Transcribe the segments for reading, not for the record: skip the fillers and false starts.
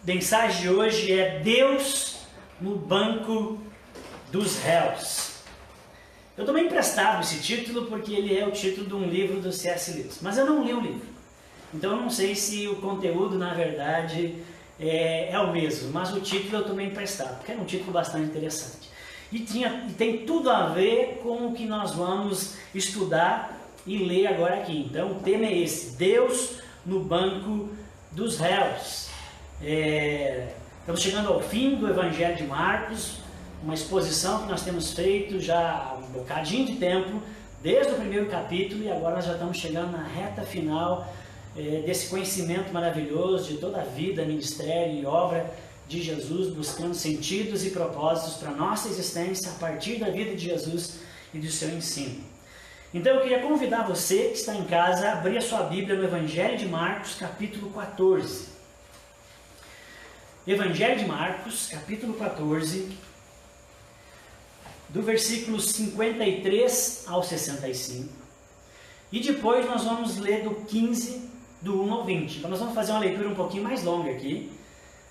mensagem de hoje é Deus no banco dos réus. Eu tomei emprestado esse título porque ele é o título de um livro do C.S. Lewis, mas eu não li o livro. Então eu não sei se o conteúdo na verdade é o mesmo, mas o título eu tomei emprestado, porque é um título bastante interessante. E tem tudo a ver com o que nós vamos estudar e ler agora aqui. Então o tema é esse, Deus no banco dos réus. Estamos chegando ao fim do Evangelho de Marcos, uma exposição que nós temos feito já há um bocadinho de tempo, desde o primeiro capítulo, e agora nós já estamos chegando na reta final desse conhecimento maravilhoso de toda a vida, ministério e obra de Jesus, buscando sentidos e propósitos para a nossa existência a partir da vida de Jesus e do seu ensino. Então eu queria convidar você que está em casa a abrir a sua Bíblia no Evangelho de Marcos, capítulo 14. Evangelho de Marcos, capítulo 14, do versículo 53 ao 65. E depois nós vamos ler do 15, do 1 ao 20. Então nós vamos fazer uma leitura um pouquinho mais longa aqui,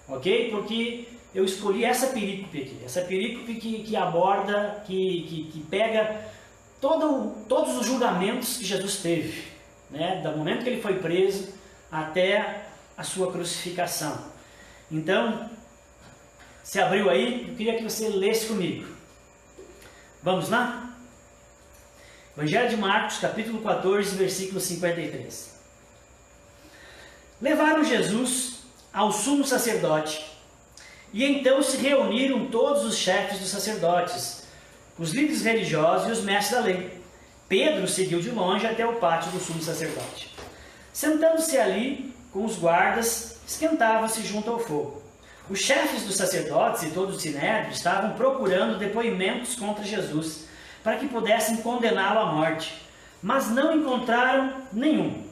ok? Porque eu escolhi essa perícope aqui, essa perícope que aborda, que pega todos os julgamentos que Jesus teve, né? Do momento que ele foi preso até a sua crucificação. Então, se abriu aí, eu queria que você lesse comigo. Vamos lá? Evangelho de Marcos, capítulo 14, versículo 53. Levaram Jesus ao sumo sacerdote, e então se reuniram todos os chefes dos sacerdotes, os líderes religiosos e os mestres da lei. Pedro seguiu de longe até o pátio do sumo sacerdote. Sentando-se ali com os guardas, esquentava-se junto ao fogo. Os chefes dos sacerdotes e todo o sinédrio estavam procurando depoimentos contra Jesus, para que pudessem condená-lo à morte, mas não encontraram nenhum.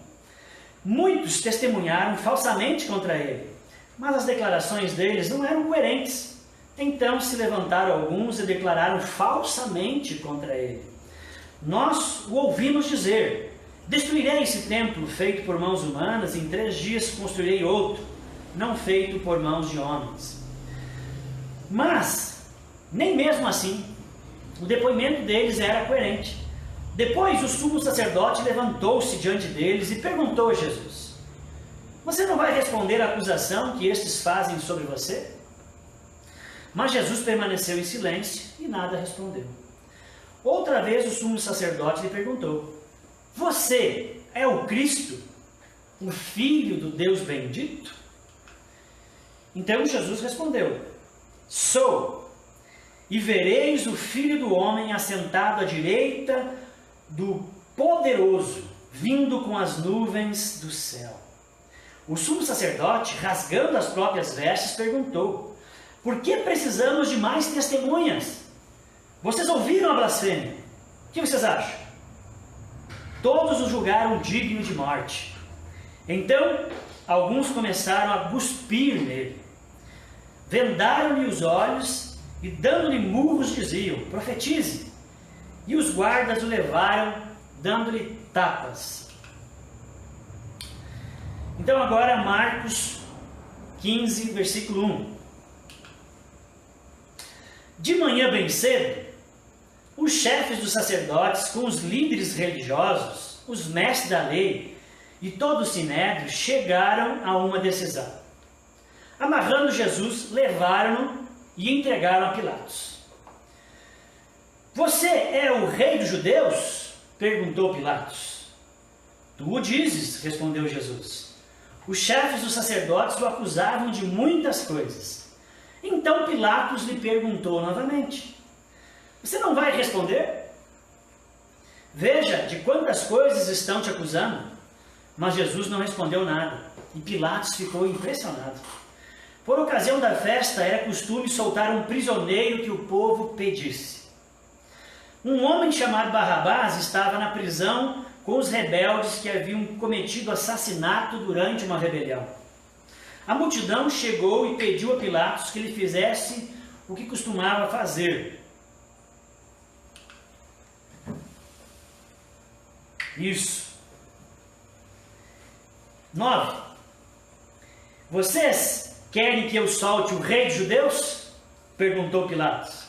Muitos testemunharam falsamente contra ele, mas as declarações deles não eram coerentes. Então se levantaram alguns e declararam falsamente contra ele. Nós o ouvimos dizer: destruirei esse templo feito por mãos humanas, em 3 dias construirei outro, não feito por mãos de homens. Mas, nem mesmo assim, o depoimento deles era coerente. Depois o sumo sacerdote levantou-se diante deles e perguntou a Jesus: você não vai responder à acusação que estes fazem sobre você? Mas Jesus permaneceu em silêncio e nada respondeu. Outra vez o sumo sacerdote lhe perguntou: você é o Cristo, o Filho do Deus bendito? Então Jesus respondeu: sou, e vereis o Filho do Homem assentado à direita do Poderoso, vindo com as nuvens do céu. O sumo sacerdote, rasgando as próprias vestes, perguntou: por que precisamos de mais testemunhas? Vocês ouviram a blasfêmia? O que vocês acham? Todos o julgaram digno de morte. Então, alguns começaram a cuspir nele. Vendaram-lhe os olhos e, dando-lhe murros, diziam: profetize. E os guardas o levaram, dando-lhe tapas. Então agora Marcos 15, versículo 1. De manhã bem cedo, os chefes dos sacerdotes, com os líderes religiosos, os mestres da lei e todo o sinédrio, chegaram a uma decisão. Amarrando Jesus, levaram-no e entregaram a Pilatos. Você é o rei dos judeus? Perguntou Pilatos. Tu o dizes, respondeu Jesus. Os chefes dos sacerdotes o acusavam de muitas coisas. Então Pilatos lhe perguntou novamente: você não vai responder? Veja de quantas coisas estão te acusando. Mas Jesus não respondeu nada, e Pilatos ficou impressionado. Por ocasião da festa, era costume soltar um prisioneiro que o povo pedisse. Um homem chamado Barrabás estava na prisão com os rebeldes que haviam cometido assassinato durante uma rebelião. A multidão chegou e pediu a Pilatos que lhe fizesse o que costumava fazer. Isso. 9. Vocês querem que eu solte o rei dos judeus? Perguntou Pilatos.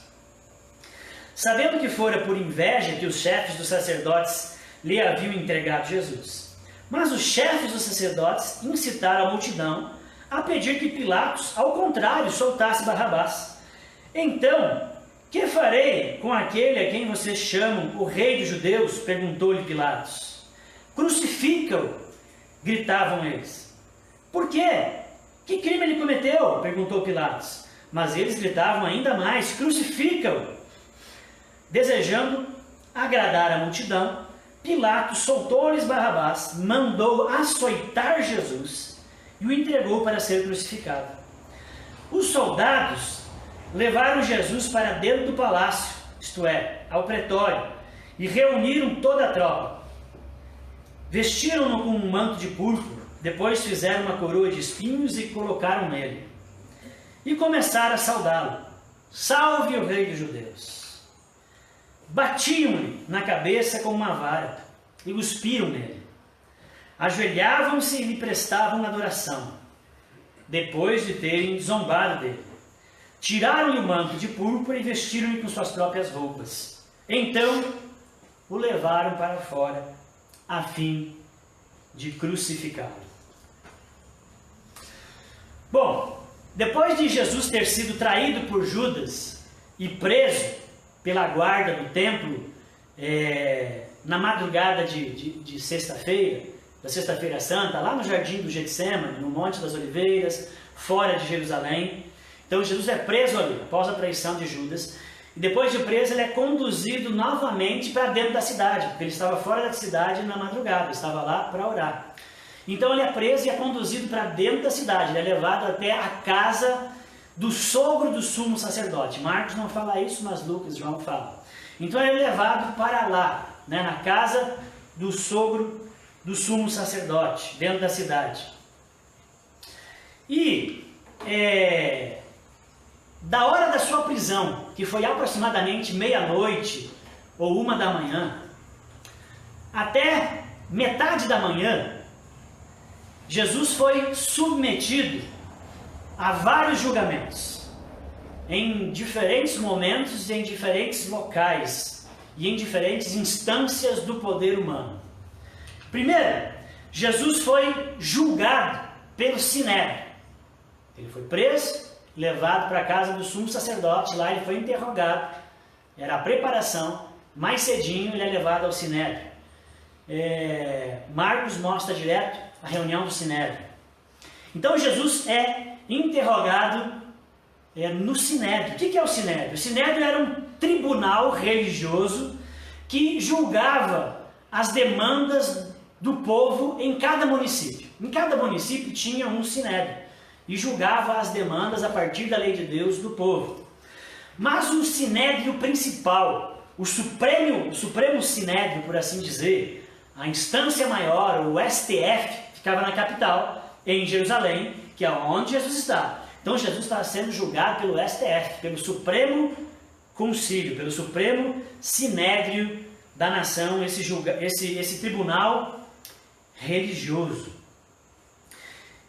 Sabendo que fora por inveja que os chefes dos sacerdotes lhe haviam entregado Jesus. Mas os chefes dos sacerdotes incitaram a multidão a pedir que Pilatos, ao contrário, soltasse Barrabás. Então, que farei com aquele a quem vocês chamam o rei dos judeus? Perguntou-lhe Pilatos. Crucifica-o, gritavam eles. Por quê? Que crime ele cometeu? Perguntou Pilatos. Mas eles gritavam ainda mais, crucifica-o. Desejando agradar a multidão, Pilatos soltou-lhes Barrabás, mandou açoitar Jesus e o entregou para ser crucificado. Os soldados levaram Jesus para dentro do palácio, isto é, ao pretório, e reuniram toda a tropa. Vestiram-no com um manto de púrpura, depois fizeram uma coroa de espinhos e colocaram nele. E começaram a saudá-lo. Salve o rei dos judeus! Batiam-lhe na cabeça com uma vara e cuspiram nele. Ajoelhavam-se e lhe prestavam adoração, depois de terem zombado dele. Tiraram-lhe o manto de púrpura e vestiram-lhe com suas próprias roupas. Então o levaram para fora, a fim de crucificá-lo. Bom, depois de Jesus ter sido traído por Judas e preso pela guarda do templo, na madrugada de sexta-feira, da sexta-feira santa, lá no jardim do Getsêmani, no Monte das Oliveiras, fora de Jerusalém. Então Jesus é preso ali, após a traição de Judas, e depois de preso ele é conduzido novamente para dentro da cidade, porque ele estava fora da cidade na madrugada, estava lá para orar. Então ele é preso e é conduzido para dentro da cidade, ele é levado até a casa do sogro do sumo sacerdote. Marcos não fala isso, mas Lucas e João falam. Então ele é levado para lá, na casa do sogro do sumo sacerdote, dentro da cidade. E da hora da sua prisão, que foi aproximadamente meia-noite ou 1h, até metade da manhã, Jesus foi submetido a vários julgamentos, em diferentes momentos e em diferentes locais, e em diferentes instâncias do poder humano. Primeiro, Jesus foi julgado pelo Sinédrio. Ele foi preso, levado para a casa do sumo sacerdote, lá ele foi interrogado, era a preparação, mais cedinho ele é levado ao Sinédrio. Marcos mostra direto a reunião do Sinédrio. Então Jesus é interrogado no Sinédrio. O que é o Sinédrio? O Sinédrio era um tribunal religioso que julgava as demandas do povo em cada município. Em cada município tinha um Sinédrio e julgava as demandas a partir da lei de Deus do povo. Mas o Sinédrio principal, o Supremo Sinédrio, por assim dizer, a instância maior, o STF, ficava na capital, em Jerusalém, que é onde Jesus está. Então Jesus está sendo julgado pelo STF, pelo Supremo Concílio, pelo Supremo Sinédrio da nação, esse tribunal religioso.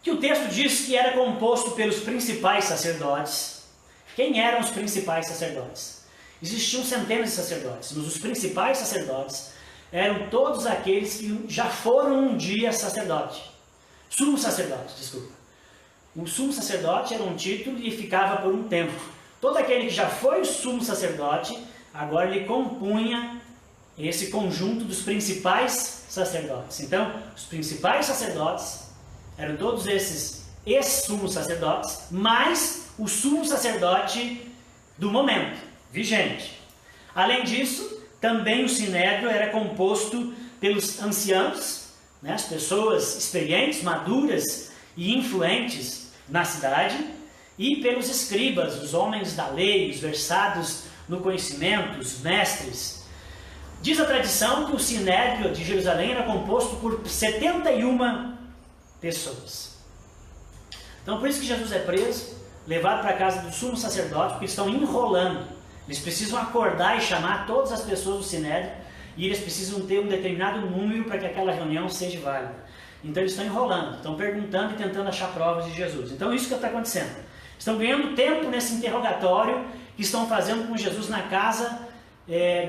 Que o texto diz que era composto pelos principais sacerdotes. Quem eram os principais sacerdotes? Existiam centenas de sacerdotes, mas os principais sacerdotes eram todos aqueles que já foram um dia sumo sacerdote, desculpa. O sumo sacerdote era um título e ficava por um tempo. Todo aquele que já foi o sumo sacerdote, agora ele compunha esse conjunto dos principais sacerdotes. Então, os principais sacerdotes eram todos esses ex-sumos sacerdotes, mais o sumo sacerdote do momento, vigente. Além disso, também o Sinédrio era composto pelos anciãos, as pessoas experientes, maduras e influentes na cidade, e pelos escribas, os homens da lei, os versados no conhecimento, os mestres. Diz a tradição que o Sinédrio de Jerusalém era composto por 71 pessoas. Então por isso que Jesus é preso, levado para a casa do sumo sacerdote, porque eles estão enrolando. Eles precisam acordar e chamar todas as pessoas do Sinédrio, e eles precisam ter um determinado número para que aquela reunião seja válida. Então eles estão enrolando, estão perguntando e tentando achar provas de Jesus. Então isso que está acontecendo. Estão ganhando tempo nesse interrogatório que estão fazendo com Jesus na casa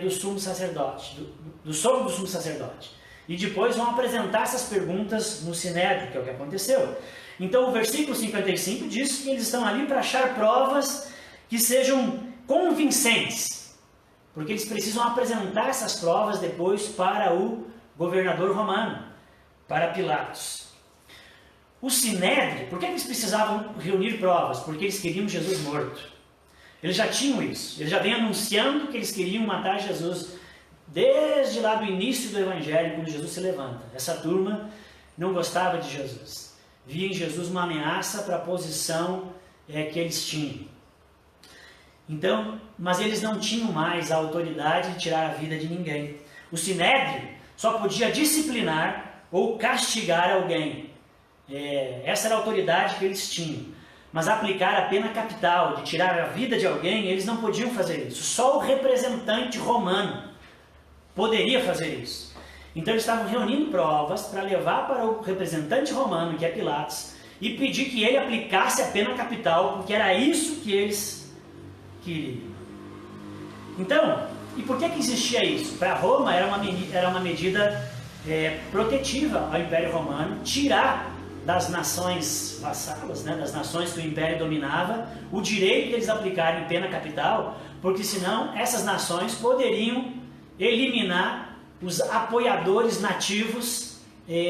do sumo sacerdote, do sogro do sumo sacerdote. E depois vão apresentar essas perguntas no Sinédrio, que é o que aconteceu. Então o versículo 55 diz que eles estão ali para achar provas que sejam convincentes, porque eles precisam apresentar essas provas depois para o governador romano, para Pilatos. O Sinédrio, por que eles precisavam reunir provas? Porque eles queriam Jesus morto. Eles já tinham isso, eles já vêm anunciando que eles queriam matar Jesus desde lá do início do Evangelho, quando Jesus se levanta. Essa turma não gostava de Jesus, via em Jesus uma ameaça para a posição que eles tinham. Então, mas eles não tinham mais a autoridade de tirar a vida de ninguém. O Sinédrio só podia disciplinar ou castigar alguém. Essa era a autoridade que eles tinham. Mas aplicar a pena capital, de tirar a vida de alguém, eles não podiam fazer isso. Só o representante romano poderia fazer isso. Então eles estavam reunindo provas para levar para o representante romano, que é Pilatos, e pedir que ele aplicasse a pena capital, porque era isso que eles queriam. Então, e por que existia isso? Para Roma era uma medida protetiva ao Império Romano, tirar das nações vassalas, né, das nações que o Império dominava, o direito de eles aplicarem pena capital, porque senão essas nações poderiam eliminar os apoiadores nativos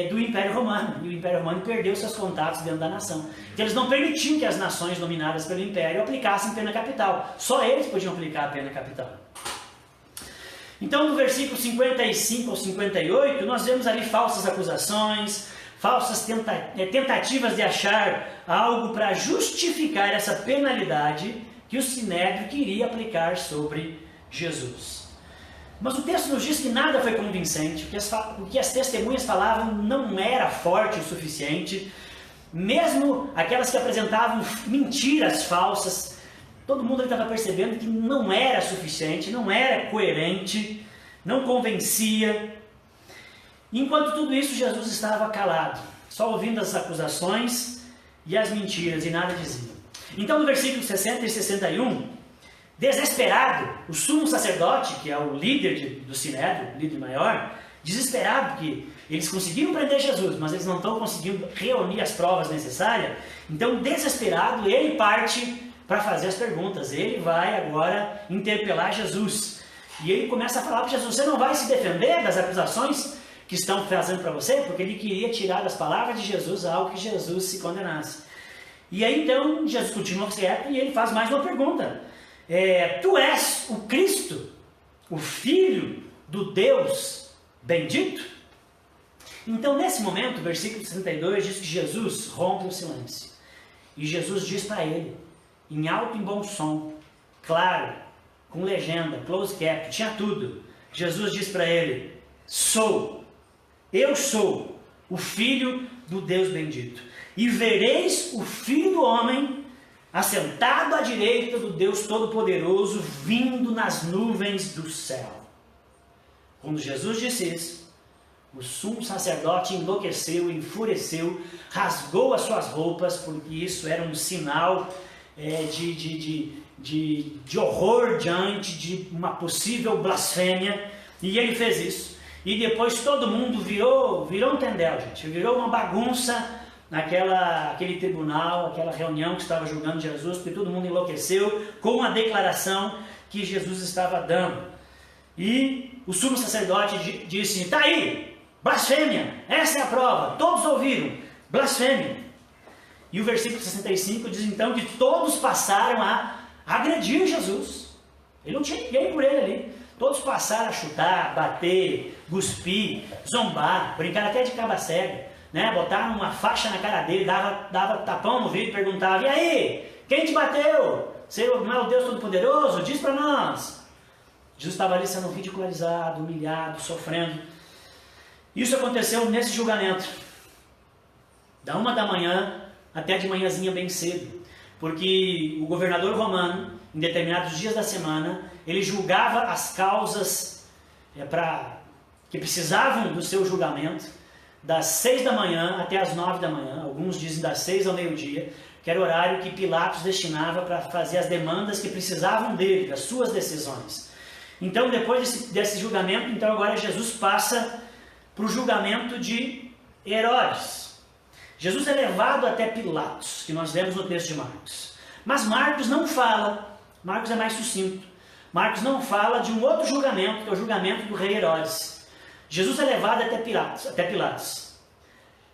do Império Romano, e o Império Romano perdeu seus contatos dentro da nação. Então eles não permitiam que as nações dominadas pelo Império aplicassem pena capital, só eles podiam aplicar a pena capital. Então, no versículo 55 ao 58, nós vemos ali falsas acusações, falsas tentativas de achar algo para justificar essa penalidade que o Sinédrio queria aplicar sobre Jesus. Mas o texto nos diz que nada foi convincente, o que as testemunhas falavam não era forte o suficiente, mesmo aquelas que apresentavam mentiras falsas, todo mundo estava percebendo que não era suficiente, não era coerente, não convencia. Enquanto tudo isso, Jesus estava calado, só ouvindo as acusações e as mentiras, e nada dizia. Então, no versículo 60 e 61, desesperado, o sumo sacerdote, que é o líder do Sinédrio, o líder maior, desesperado que eles conseguiram prender Jesus, mas eles não estão conseguindo reunir as provas necessárias. Então, desesperado, ele parte para fazer as perguntas. Ele vai agora interpelar Jesus. E ele começa a falar para Jesus: você não vai se defender das acusações que estão fazendo para você? Porque ele queria tirar das palavras de Jesus algo que Jesus se condenasse. E aí então Jesus continua quieto e ele faz mais uma pergunta: tu és o Cristo, o Filho do Deus bendito? Então nesse momento, o versículo 62 diz que Jesus rompe o silêncio. E Jesus diz para ele, em alto e bom som, claro, com legenda, close cap, tinha tudo. Jesus diz para ele: eu sou o Filho do Deus bendito. E vereis o Filho do Homem assentado à direita do Deus Todo-Poderoso, vindo nas nuvens do céu. Quando Jesus disse isso, o sumo sacerdote enlouqueceu, enfureceu, rasgou as suas roupas, porque isso era um sinal de horror diante de uma possível blasfêmia, e ele fez isso. E depois todo mundo virou um tendel, gente, virou uma bagunça aquele tribunal, aquela reunião que estava julgando Jesus, porque todo mundo enlouqueceu com a declaração que Jesus estava dando. E o sumo sacerdote disse: está aí, blasfêmia, essa é a prova, todos ouviram, blasfêmia. E o versículo 65 diz então que todos passaram a agredir Jesus. Ele não tinha ninguém por ele ali. Todos passaram a chutar, bater, cuspir, zombar, brincar até de caba cega, né? Botaram uma faixa na cara dele, dava tapão no vidro e perguntava: e aí, quem te bateu? Você não é o Deus Todo-Poderoso? Diz para nós. Jesus estava ali sendo ridicularizado, humilhado, sofrendo. Isso aconteceu nesse julgamento, da 1 da manhã até de manhãzinha bem cedo, porque o governador romano, em determinados dias da semana, ele julgava as causas que precisavam do seu julgamento das 6 da manhã até as 9 da manhã, alguns dizem das 6 ao meio-dia, que era o horário que Pilatos destinava para fazer as demandas que precisavam dele, das suas decisões. Então, depois desse julgamento, então agora Jesus passa para o julgamento de Herodes. Jesus é levado até Pilatos, que nós lemos no texto de Marcos. Mas Marcos não fala, Marcos é mais sucinto, Marcos não fala de um outro julgamento, que é o julgamento do rei Herodes. Jesus é levado até Pilatos.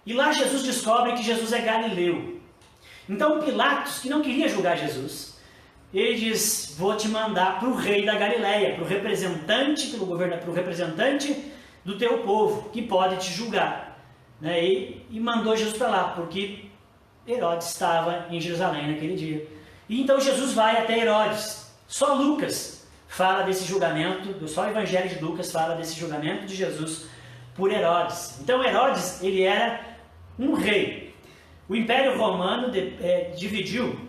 E lá Jesus descobre que Jesus é galileu. Então Pilatos, que não queria julgar Jesus, ele diz, vou te mandar para o rei da Galileia, para o representante, para o representante do teu povo, que pode te julgar. Né? E mandou Jesus para lá, porque Herodes estava em Jerusalém naquele dia. E então Jesus vai até Herodes. Só Lucas fala desse julgamento, só o Evangelho de Lucas fala desse julgamento de Jesus por Herodes. Então Herodes, ele era um rei. O Império Romano dividiu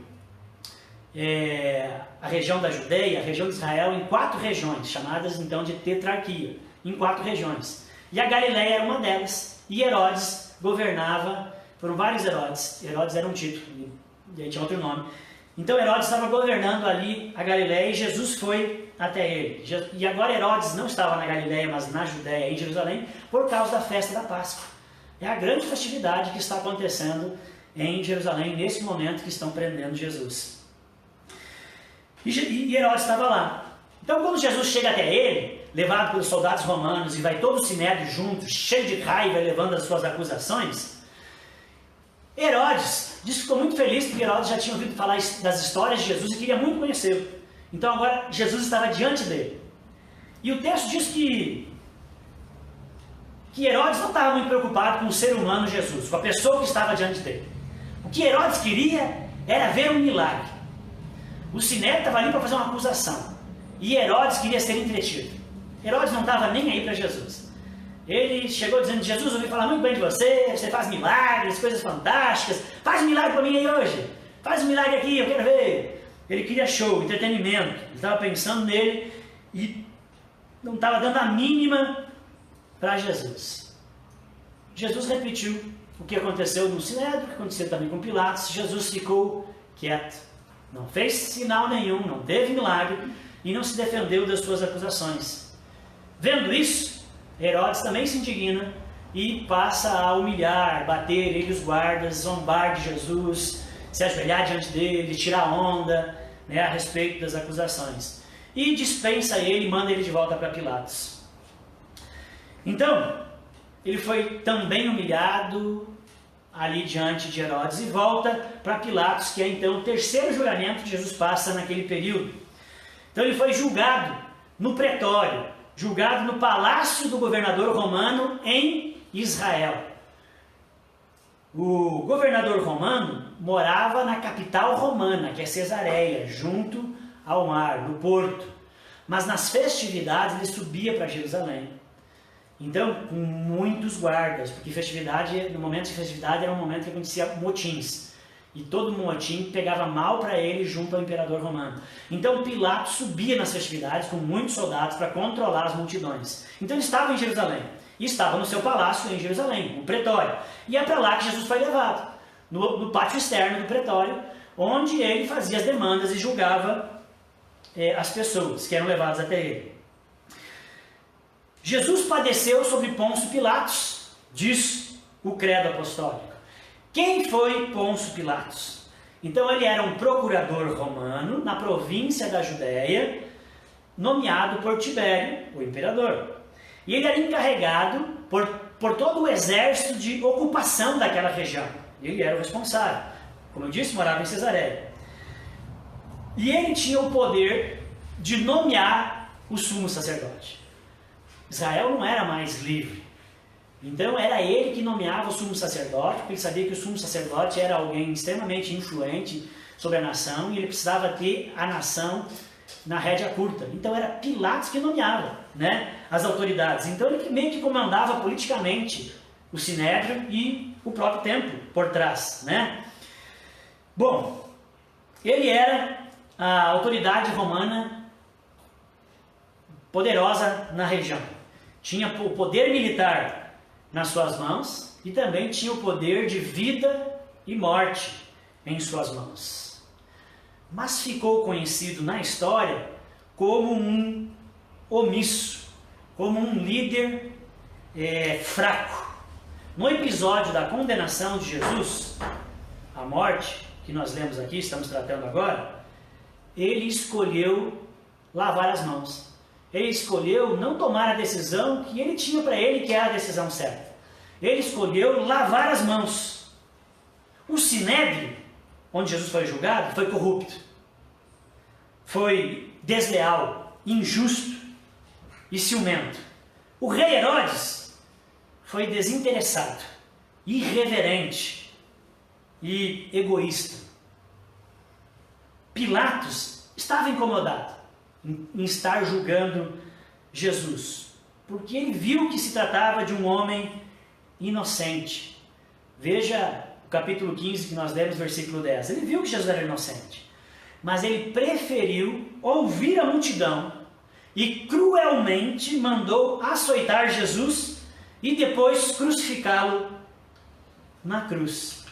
a região da Judeia, a região de Israel, em 4 regiões, chamadas então de tetrarquia, em 4 regiões. E a Galileia era uma delas, e Herodes governava, foram vários Herodes, Herodes era um título, e aí tinha outro nome. Então Herodes estava governando ali a Galileia e Jesus foi até ele. E agora Herodes não estava na Galileia, mas na Judeia, em Jerusalém, por causa da festa da Páscoa. É a grande festividade que está acontecendo em Jerusalém, nesse momento que estão prendendo Jesus. E Herodes estava lá. Então quando Jesus chega até ele, levado pelos soldados romanos, e vai todo o sinédrio junto, cheio de raiva, levando as suas acusações, Herodes disse que ficou muito feliz, porque Herodes já tinha ouvido falar das histórias de Jesus e queria muito conhecê-lo. Então agora Jesus estava diante dele. E o texto diz que Herodes não estava muito preocupado com o ser humano Jesus, com a pessoa que estava diante dele. O que Herodes queria era ver um milagre. O sinédrio estava ali para fazer uma acusação. E Herodes queria ser entretido. Herodes não estava nem aí para Jesus. Ele chegou dizendo, Jesus, ouvi falar muito bem de você, você faz milagres, coisas fantásticas, faz um milagre para mim aí hoje, faz um milagre aqui, eu quero ver. Ele queria show, entretenimento, ele estava pensando nele e não estava dando a mínima para Jesus. Jesus repetiu o que aconteceu no sinédrio, o que aconteceu também com Pilatos. Jesus ficou quieto, não fez sinal nenhum, não teve milagre e não se defendeu das suas acusações. Vendo isso, Herodes também se indigna e passa a humilhar, bater ele os guardas, zombar de Jesus, se ajoelhar diante dele, tirar onda, né, a respeito das acusações. E dispensa ele e manda ele de volta para Pilatos. Então, ele foi também humilhado ali diante de Herodes e volta para Pilatos, que é então o terceiro julgamento que Jesus passa naquele período. Então ele foi julgado no pretório, julgado no palácio do governador romano em Israel. O governador romano morava na capital romana, que é Cesareia, junto ao mar, no porto. Mas nas festividades ele subia para Jerusalém. Então, com muitos guardas, porque no momento de festividade era um momento que acontecia motins. E todo motim pegava mal para ele junto ao imperador romano. Então Pilatos subia nas festividades com muitos soldados para controlar as multidões. Então ele estava em Jerusalém. E estava no seu palácio em Jerusalém, no pretório. E é para lá que Jesus foi levado, no pátio externo do pretório, onde ele fazia as demandas e julgava as pessoas que eram levadas até ele. Jesus padeceu sobre Pôncio Pilatos, diz o credo apostólico. Quem foi Pôncio Pilatos? Então ele era um procurador romano na província da Judéia, nomeado por Tibério, o imperador. E ele era encarregado por todo o exército de ocupação daquela região. Ele era o responsável. Como eu disse, morava em Cesareia. E ele tinha o poder de nomear o sumo sacerdote. Israel não era mais livre. Então era ele que nomeava o sumo sacerdote, porque ele sabia que o sumo sacerdote era alguém extremamente influente sobre a nação e ele precisava ter a nação na rédea curta. Então era Pilatos que nomeava, né, as autoridades. Então ele meio que comandava politicamente o sinédrio e o próprio templo por trás, né? Bom, ele era a autoridade romana poderosa na região. Tinha o poder militar nas suas mãos e também tinha o poder de vida e morte em suas mãos. Mas ficou conhecido na história como um omisso, como um líder fraco. No episódio da condenação de Jesus, a morte, que nós lemos aqui, estamos tratando agora, ele escolheu lavar as mãos. Ele escolheu não tomar a decisão que ele tinha para ele, que era a decisão certa. Ele escolheu lavar as mãos. O Sinédrio, onde Jesus foi julgado, foi corrupto, foi desleal, injusto e ciumento. O rei Herodes foi desinteressado, irreverente e egoísta. Pilatos estava incomodado em estar julgando Jesus, porque ele viu que se tratava de um homem inocente. Veja o capítulo 15 que nós lemos, versículo 10. Ele viu que Jesus era inocente, mas ele preferiu ouvir a multidão e cruelmente mandou açoitar Jesus e depois crucificá-lo na cruz.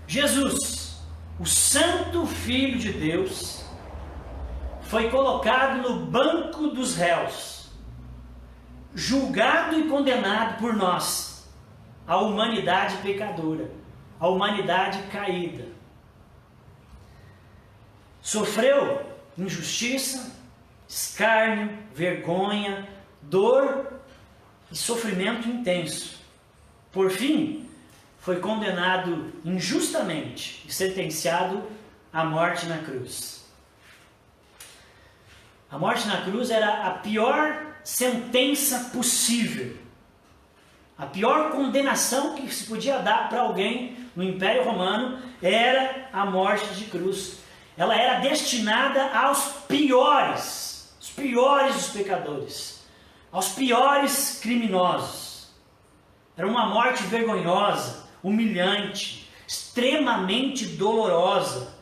Jesus, o Santo Filho de Deus, foi colocado no banco dos réus, julgado e condenado por nós, a humanidade pecadora, a humanidade caída. Sofreu injustiça, escárnio, vergonha, dor e sofrimento intenso. Por fim, foi condenado injustamente e sentenciado à morte na cruz. A morte na cruz era a pior sentença possível. A pior condenação que se podia dar para alguém no Império Romano era a morte de cruz. Ela era destinada aos piores, os piores dos pecadores, aos piores criminosos. Era uma morte vergonhosa, humilhante, extremamente dolorosa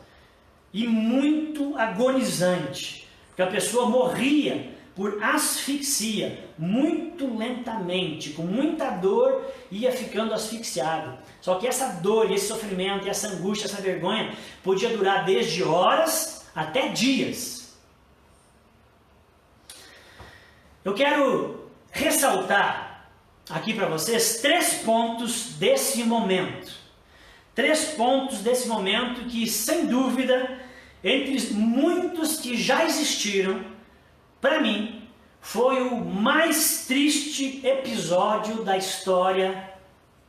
e muito agonizante, porque a pessoa morria por asfixia, muito lentamente, com muita dor, ia ficando asfixiado. Só que essa dor, esse sofrimento, essa angústia, essa vergonha, podia durar desde horas até dias. Eu quero ressaltar aqui para vocês 3 pontos desse momento. 3 pontos desse momento que, sem dúvida, entre muitos que já existiram, para mim, foi o mais triste episódio da história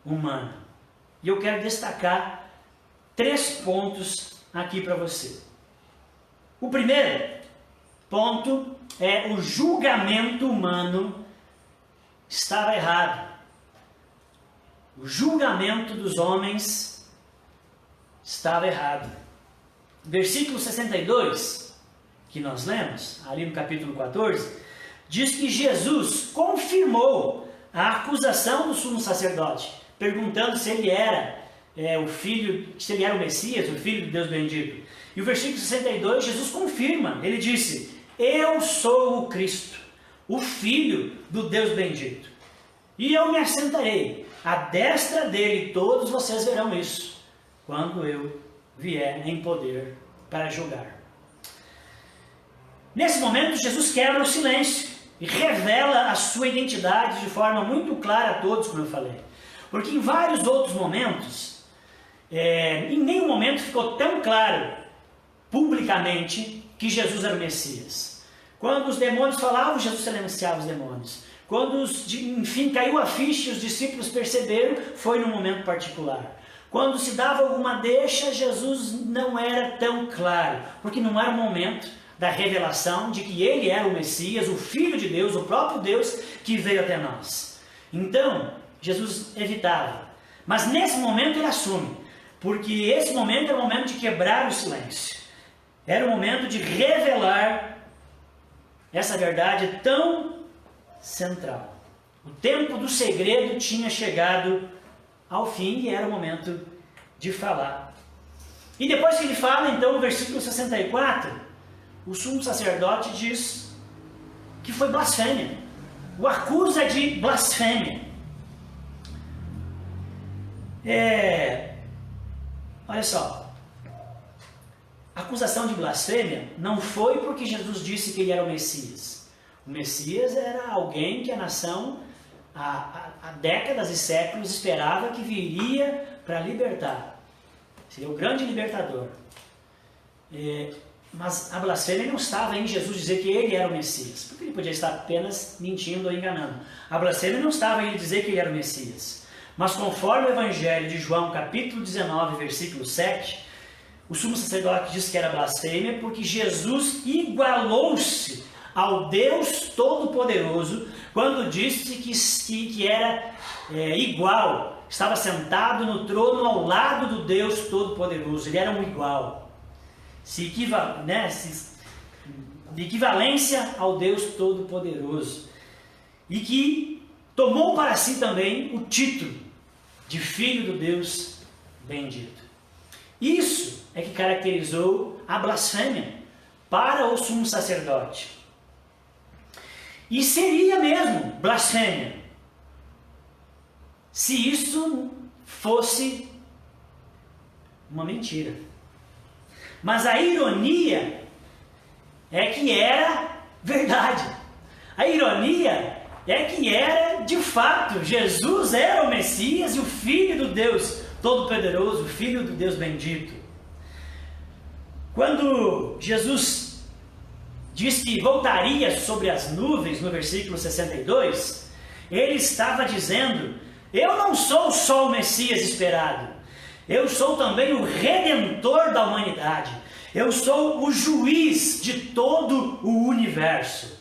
humana. E eu quero destacar 3 pontos aqui para você. O primeiro ponto é: o julgamento humano estava errado. O julgamento dos homens estava errado. Versículo 62, que nós lemos, ali no capítulo 14, diz que Jesus confirmou a acusação do sumo sacerdote, perguntando se ele era o filho, se ele era o Messias, o filho de Deus bendito. E o versículo 62, Jesus confirma, ele disse: eu sou o Cristo, o filho do Deus bendito, e eu me assentarei à destra dele, todos vocês verão isso, quando eu vier em poder para julgar. Nesse momento, Jesus quebra o silêncio e revela a sua identidade de forma muito clara a todos, como eu falei. Porque em vários outros momentos, em nenhum momento ficou tão claro, publicamente, que Jesus era o Messias. Quando os demônios falavam, Jesus silenciava os demônios. Quando, enfim, caiu a ficha e os discípulos perceberam, foi num momento particular. Quando se dava alguma deixa, Jesus não era tão claro, porque não era o momento da revelação de que ele era o Messias, o Filho de Deus, o próprio Deus que veio até nós. Então, Jesus evitava. Mas nesse momento ele assume, porque esse momento era o momento de quebrar o silêncio. Era o momento de revelar essa verdade tão central. O tempo do segredo tinha chegado ao fim e era o momento de falar. E depois que ele fala, então, no versículo 64, o sumo sacerdote diz que foi blasfêmia. O acusa de blasfêmia. Olha só, a acusação de blasfêmia não foi porque Jesus disse que ele era o Messias. O Messias era alguém que a nação, há décadas e séculos, esperava que viria para libertar. Seria o grande libertador. Mas a blasfêmia não estava em Jesus dizer que ele era o Messias, porque ele podia estar apenas mentindo ou enganando. A blasfêmia não estava em ele dizer que ele era o Messias. Mas conforme o Evangelho de João, capítulo 19, versículo 7, o sumo sacerdote diz que era blasfêmia porque Jesus igualou-se ao Deus Todo-Poderoso quando disse que era igual, estava sentado no trono ao lado do Deus Todo-Poderoso. Ele era um igual, de equivalência ao Deus Todo-Poderoso, e que tomou para si também o título de Filho do Deus bendito. Isso é que caracterizou a blasfêmia para o sumo sacerdote. E seria mesmo blasfêmia se isso fosse uma mentira. Mas a ironia é que era verdade. A ironia é que era de fato, Jesus era o Messias e o Filho do Deus Todo-Poderoso, o Filho do Deus bendito. Quando Jesus diz que voltaria sobre as nuvens, no versículo 62, ele estava dizendo: eu não sou só o Messias esperado, eu sou também o Redentor da humanidade, eu sou o juiz de todo o universo.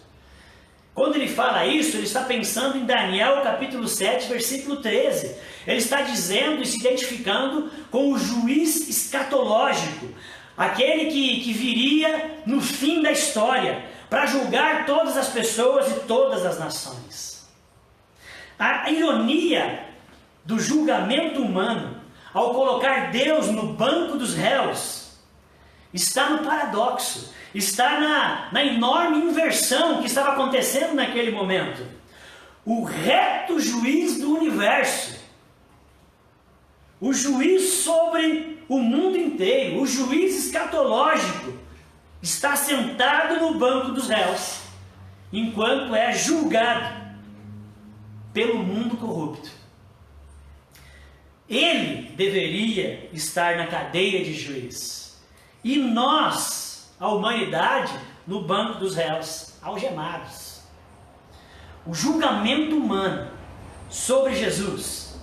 Quando ele fala isso, ele está pensando em Daniel capítulo 7, versículo 13. Ele está dizendo e se identificando com o juiz escatológico, aquele que viria no fim da história, para julgar todas as pessoas e todas as nações. A ironia do julgamento humano, ao colocar Deus no banco dos réus, está no paradoxo, está na enorme inversão que estava acontecendo naquele momento. O reto juiz do universo, o juiz sobre o mundo inteiro, o juiz escatológico, está sentado no banco dos réus, enquanto é julgado pelo mundo corrupto. Ele deveria estar na cadeira de juiz, e nós, a humanidade, no banco dos réus, algemados. O julgamento humano sobre Jesus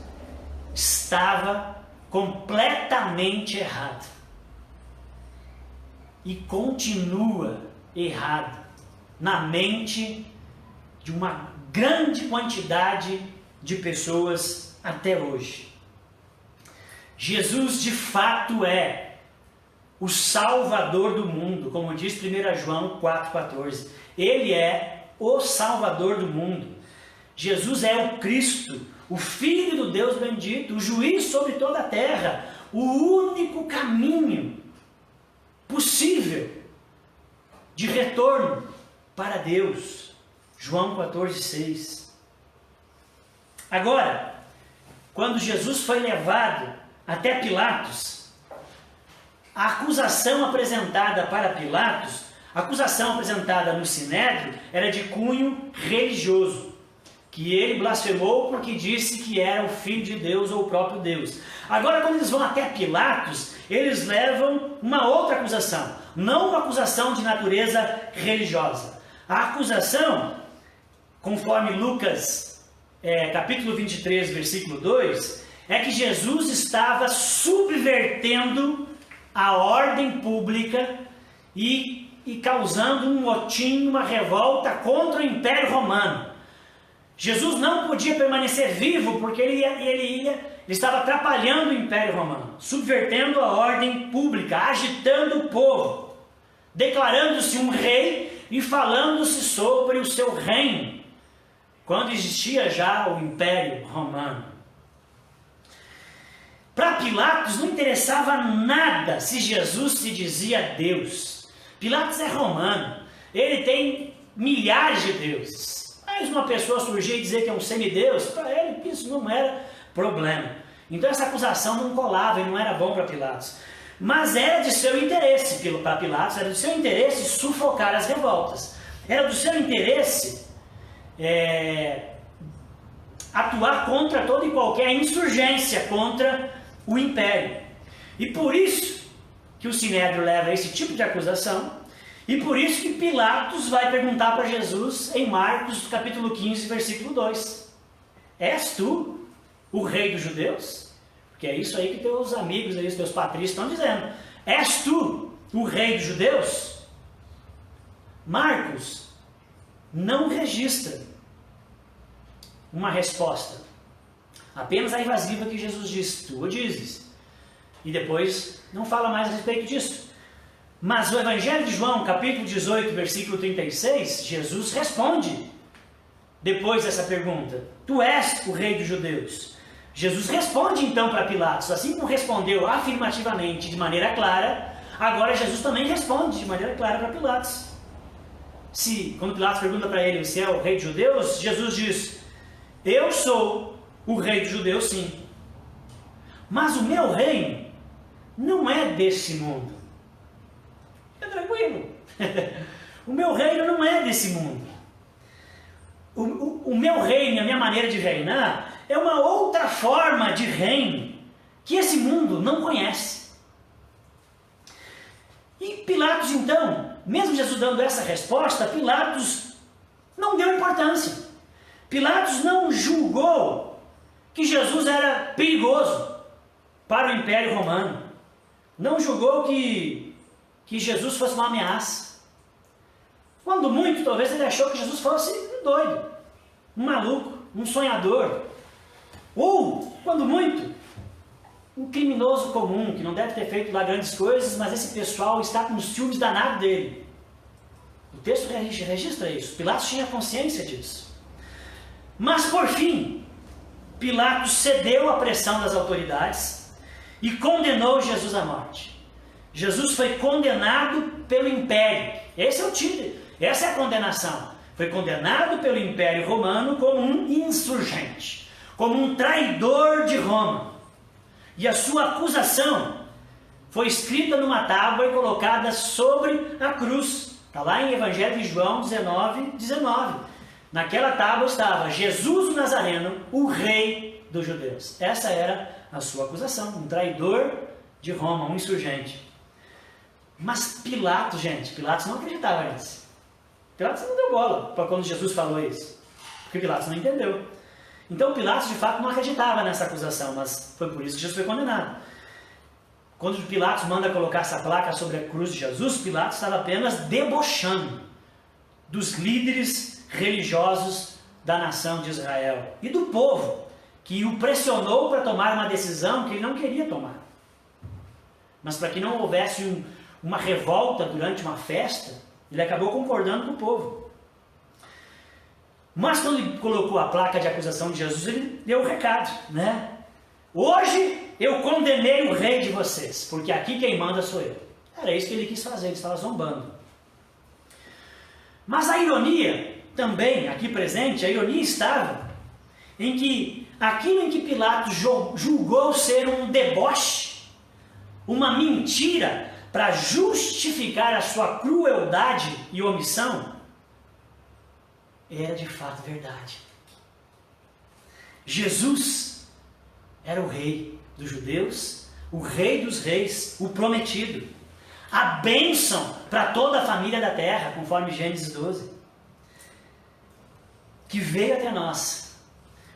estava completamente errado e continua errado na mente de uma grande quantidade de pessoas até hoje. Jesus de fato é o Salvador do mundo, como diz 1 João 4,14. Ele é o Salvador do mundo. Jesus é o Cristo, o Filho do Deus bendito, o juiz sobre toda a terra, o único caminho possível de retorno para Deus. João 14,6. Agora, quando Jesus foi levado até Pilatos, a acusação apresentada para Pilatos, a acusação apresentada no Sinédrio, era de cunho religioso, que ele blasfemou porque disse que era o Filho de Deus ou o próprio Deus. Agora, quando eles vão até Pilatos, eles levam uma outra acusação, não uma acusação de natureza religiosa. A acusação, conforme Lucas capítulo 23, versículo 2, é que Jesus estava subvertendo a ordem pública e causando um motim, uma revolta contra o Império Romano. Jesus não podia permanecer vivo porque ele estava atrapalhando o Império Romano, subvertendo a ordem pública, agitando o povo, declarando-se um rei e falando-se sobre o seu reino, quando existia já o Império Romano. Para Pilatos não interessava nada se Jesus se dizia Deus. Pilatos é romano, ele tem milhares de deuses. Mas uma pessoa surgir e dizer que é um semideus, para ele isso não era problema. Então essa acusação não colava e não era bom para Pilatos. Mas era de seu interesse, para Pilatos, era do seu interesse sufocar as revoltas. Era do seu interesse atuar contra toda e qualquer insurgência contra o império. E por isso que o Sinédrio leva esse tipo de acusação, e por isso que Pilatos vai perguntar para Jesus em Marcos capítulo 15, versículo 2. És tu o rei dos judeus? Porque é isso aí que teus amigos, aí, os teus patrícios estão dizendo. És tu o rei dos judeus? Marcos não registra uma resposta. Apenas a evasiva que Jesus disse, tu o dizes. E depois não fala mais a respeito disso. Mas o Evangelho de João, capítulo 18, versículo 36, Jesus responde, depois dessa pergunta, tu és o rei dos judeus? Jesus responde então para Pilatos, assim como respondeu afirmativamente de maneira clara, agora Jesus também responde de maneira clara para Pilatos. Quando Pilatos pergunta para ele se é o rei dos judeus, Jesus diz, eu sou o rei dos judeus sim, mas o meu reino não é desse mundo. É tranquilo, o meu reino não é desse mundo. O meu reino, a minha maneira de reinar, é uma outra forma de reino que esse mundo não conhece. E Pilatos então, mesmo Jesus dando essa resposta, Pilatos não deu importância. Pilatos não julgou que Jesus era perigoso para o Império Romano. Não julgou que Jesus fosse uma ameaça. Quando muito, talvez ele achou que Jesus fosse um doido, um maluco, um sonhador. Ou, quando muito, um criminoso comum, que não deve ter feito lá grandes coisas, mas esse pessoal está com os ciúmes danados dele. O texto registra isso. Pilatos tinha consciência disso. Mas, por fim, Pilatos cedeu à pressão das autoridades e condenou Jesus à morte. Jesus foi condenado pelo império. Esse é o título, essa é a condenação. Foi condenado pelo Império Romano como um insurgente, como um traidor de Roma. E a sua acusação foi escrita numa tábua e colocada sobre a cruz. Está lá em Evangelho de João 19. Naquela tábua estava Jesus o Nazareno, o rei dos judeus. Essa era a sua acusação, um traidor de Roma, um insurgente. Mas Pilatos, gente, Pilatos não acreditava nisso. Pilatos não deu bola para quando Jesus falou isso, porque Pilatos não entendeu. Então Pilatos de fato não acreditava nessa acusação, mas foi por isso que Jesus foi condenado. Quando Pilatos manda colocar essa placa sobre a cruz de Jesus, Pilatos estava apenas debochando dos líderes religiosos da nação de Israel e do povo que o pressionou para tomar uma decisão que ele não queria tomar. Mas para que não houvesse uma revolta durante uma festa, ele acabou concordando com o povo. Mas quando ele colocou a placa de acusação de Jesus, ele deu o recado, né? Hoje eu condenei o rei de vocês, porque aqui quem manda sou eu. Era isso que ele quis fazer, ele estava zombando. Mas a ironia também, aqui presente, a ironia estava em que aquilo em que Pilatos julgou ser um deboche, uma mentira para justificar a sua crueldade e omissão, era de fato verdade. Jesus era o rei dos judeus, o rei dos reis, o prometido, a bênção para toda a família da terra, conforme Gênesis 12, que veio até nós,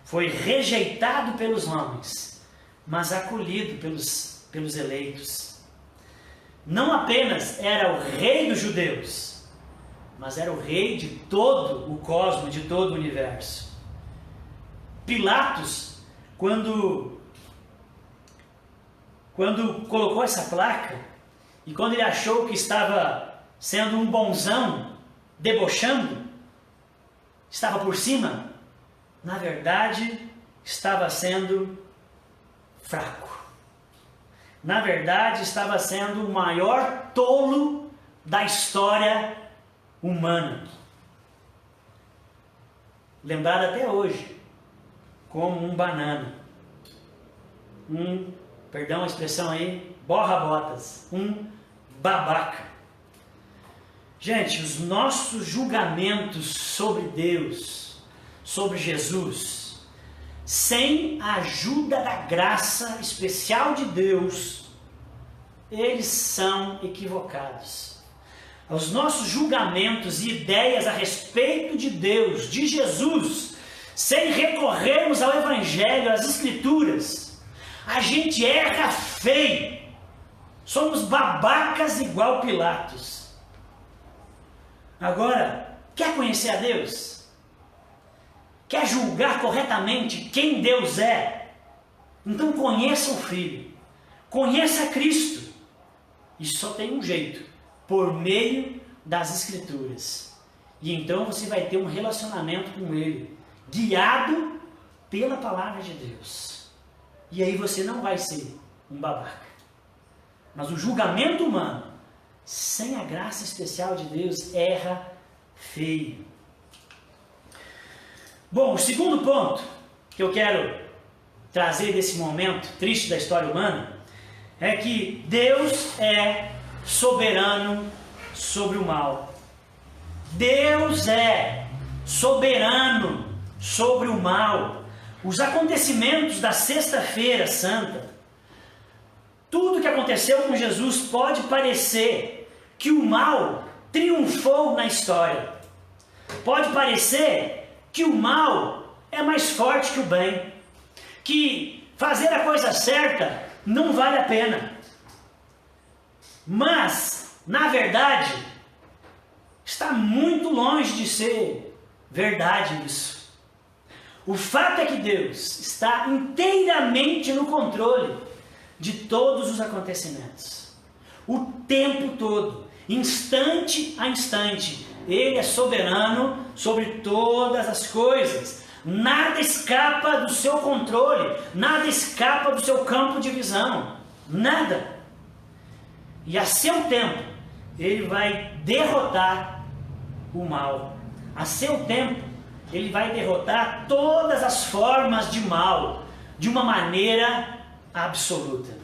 foi rejeitado pelos homens, mas acolhido pelos eleitos. Não apenas era o rei dos judeus, mas era o rei de todo o cosmos, de todo o universo. Pilatos, quando colocou essa placa, e quando ele achou que estava sendo um bonzão, debochando, estava por cima, na verdade, estava sendo fraco. Na verdade, estava sendo o maior tolo da história humana. Lembrado até hoje como um banana. perdão a expressão aí, borra-botas, um babaca. Gente, os nossos julgamentos sobre Deus, sobre Jesus, sem a ajuda da graça especial de Deus, eles são equivocados. Os nossos julgamentos e ideias a respeito de Deus, de Jesus, sem recorrermos ao Evangelho, às Escrituras, a gente erra feio. Somos babacas igual Pilatos. Agora, quer conhecer a Deus? Quer julgar corretamente quem Deus é? Então conheça o Filho, conheça Cristo. E só tem um jeito, por meio das Escrituras. E então você vai ter um relacionamento com Ele, guiado pela Palavra de Deus. E aí você não vai ser um babaca. Mas o julgamento humano, sem a graça especial de Deus, erra feio. Bom, o segundo ponto que eu quero trazer desse momento triste da história humana é que Deus é soberano sobre o mal. Deus é soberano sobre o mal. Os acontecimentos da Sexta-feira Santa, tudo que aconteceu com Jesus, pode parecer que o mal triunfou na história. Pode parecer que o mal é mais forte que o bem, que fazer a coisa certa não vale a pena. Mas, na verdade, está muito longe de ser verdade isso. O fato é que Deus está inteiramente no controle de todos os acontecimentos. O tempo todo, instante a instante, Ele é soberano sobre todas as coisas. Nada escapa do seu controle, nada escapa do seu campo de visão, nada. E a seu tempo, Ele vai derrotar o mal. A seu tempo, Ele vai derrotar todas as formas de mal, de uma maneira absoluta.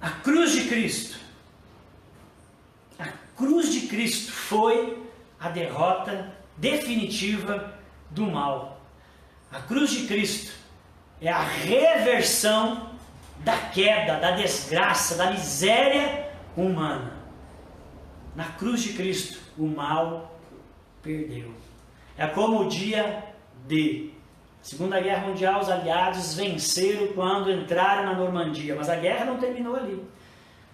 A cruz de Cristo, a cruz de Cristo foi a derrota definitiva do mal. A cruz de Cristo é a reversão da queda, da desgraça, da miséria humana. Na cruz de Cristo, o mal perdeu. É como o dia D. Segunda Guerra Mundial, os aliados venceram quando entraram na Normandia, mas a guerra não terminou ali.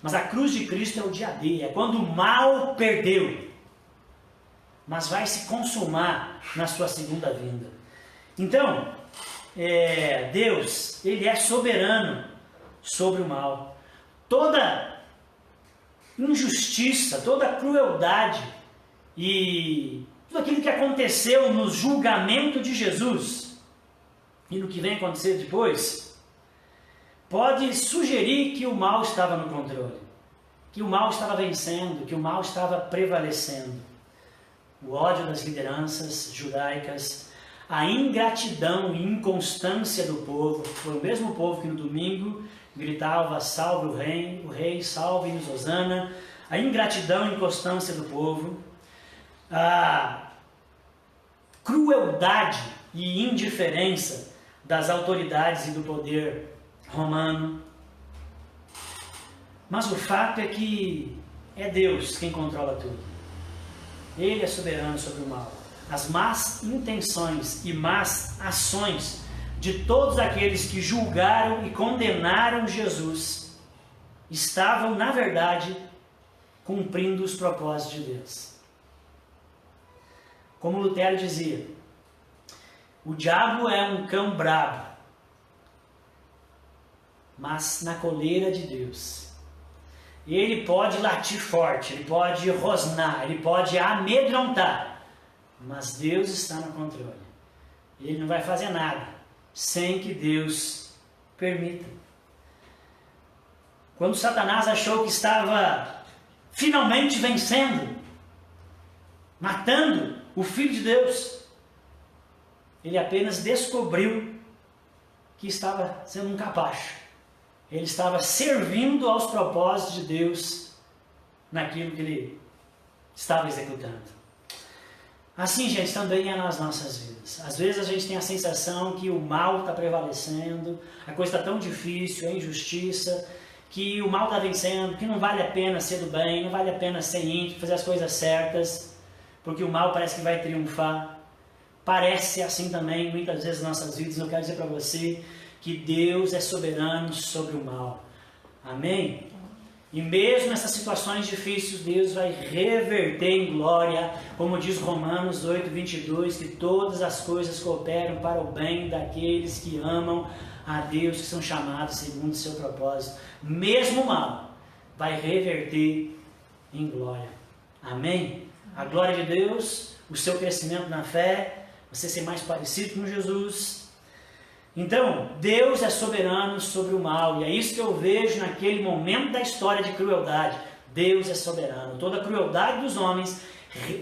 Mas a cruz de Cristo é o dia D, é quando o mal perdeu, mas vai se consumar na sua segunda vinda. Então, Deus, Ele é soberano sobre o mal. Toda injustiça, toda crueldade e tudo aquilo que aconteceu no julgamento de Jesus e no que vem acontecer depois, pode sugerir que o mal estava no controle, que o mal estava vencendo, que o mal estava prevalecendo. O ódio das lideranças judaicas, a ingratidão e inconstância do povo, foi o mesmo povo que no domingo gritava: salve o rei, salve-nos, Hosana. A ingratidão e inconstância do povo, a crueldade e indiferença das autoridades e do poder romano. Mas o fato é que é Deus quem controla tudo. Ele é soberano sobre o mal. As más intenções e más ações de todos aqueles que julgaram e condenaram Jesus estavam, na verdade, cumprindo os propósitos de Deus. Como Lutero dizia, o diabo é um cão brabo, mas na coleira de Deus. Ele pode latir forte, ele pode rosnar, ele pode amedrontar, mas Deus está no controle. Ele não vai fazer nada sem que Deus permita. Quando Satanás achou que estava finalmente vencendo, matando o Filho de Deus, ele apenas descobriu que estava sendo um capacho. Ele estava servindo aos propósitos de Deus naquilo que ele estava executando. Assim, gente, também é nas nossas vidas. Às vezes a gente tem a sensação que o mal está prevalecendo, a coisa está tão difícil, a injustiça, que o mal está vencendo, que não vale a pena ser do bem, não vale a pena ser íntimo, fazer as coisas certas, porque o mal parece que vai triunfar. Parece assim também, muitas vezes, nas nossas vidas. Eu quero dizer para você que Deus é soberano sobre o mal. Amém? E mesmo nessas situações difíceis, Deus vai reverter em glória, como diz Romanos 8:22, que todas as coisas cooperam para o bem daqueles que amam a Deus, que são chamados segundo o seu propósito. Mesmo o mal vai reverter em glória. Amém? A glória de Deus, o seu crescimento na fé, você ser mais parecido com Jesus. Então, Deus é soberano sobre o mal, e é isso que eu vejo naquele momento da história de crueldade. Deus é soberano. Toda a crueldade dos homens